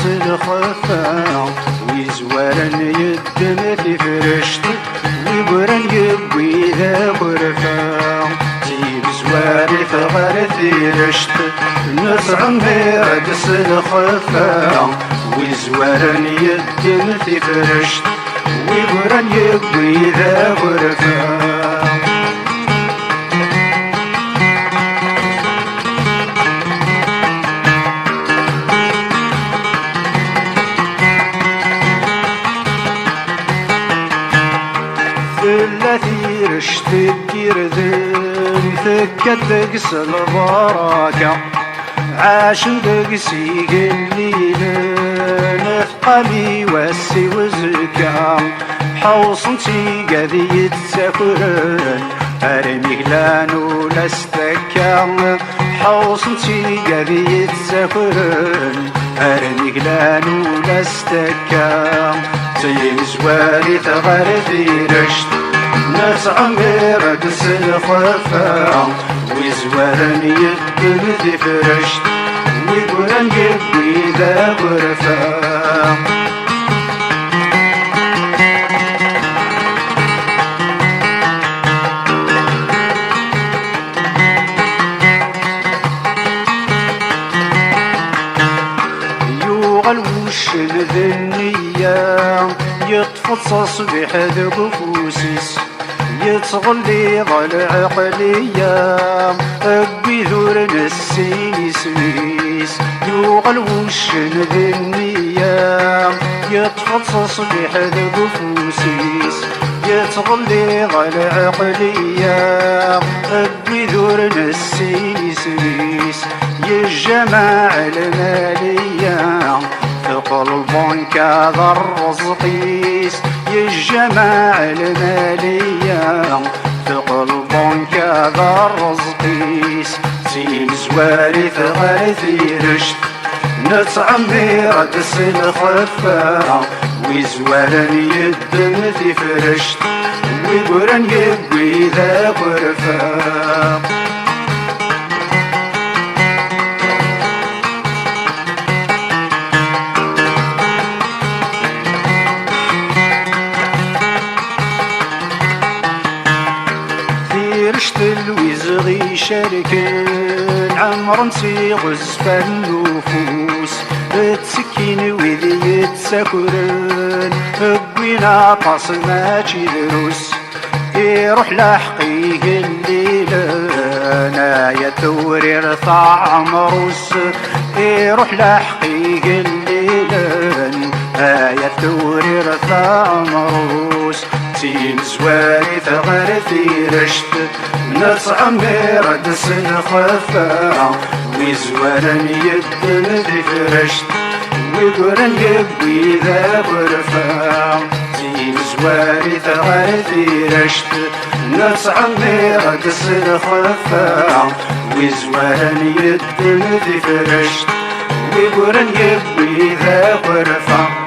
الخفا ويزوارن يدن في فرشت ويبرن يبوي ذا غرفا تيب زواري ثغر ثيرشت نصعم بردس الخفا ويزوارن يدن في فرشت ويبرن يبوي ذا غرفا التي رشت الكردن ثكت دقس البركة عاش دقسي قليل نثقلي وسي وزكا حوصنتي قذي يتسافرن أرمي قلان ولا استكا حوصنتي قذي يتسافرن أرمي قلان ولا استكا زواري ثغر في رشت ناس عمير قس الخفا ويزوارن يدن في فرشت ويقولن يبوي ذا غرفا يوغل وش الذنية يتفصص بحد قفوسيس يتغلي ضل عقلية أبي ذور نسيني سويس يوغل وشن ذنية يتفصص بحد قفوسيس يتغلي ضل عقلية أبي ذور نسيني سويس يجمع المالية ثقل البنك ذا الرزقيس يجمع المالية ثقل البنك ذا الرزقيس سين زواري ثغر ثيرشت نتعمي ردس الخفا ويزوارن يدن في فرشت ويقرن يبوي ذا غرفا رشت الوزغي شاركن عمر نسيغز فالنفوس تسكين وذي يتسكرن بوينا طاس ماشي دروس يروح لحقيق الليل يا توري رفع عمروس يروح لحقيق الليل يا توري رفع عمروس سين زواري ثغر ثيرشت ناس عمير دس الخفا ويزوارن يدن ذي فرشت ويقرن يبوي ذا غرفا سين زواري ثغر ثيرشت ناس عمير دس الخفا ويزوارن يدن ذي فرشت ويقرن يبوي ذا غرفا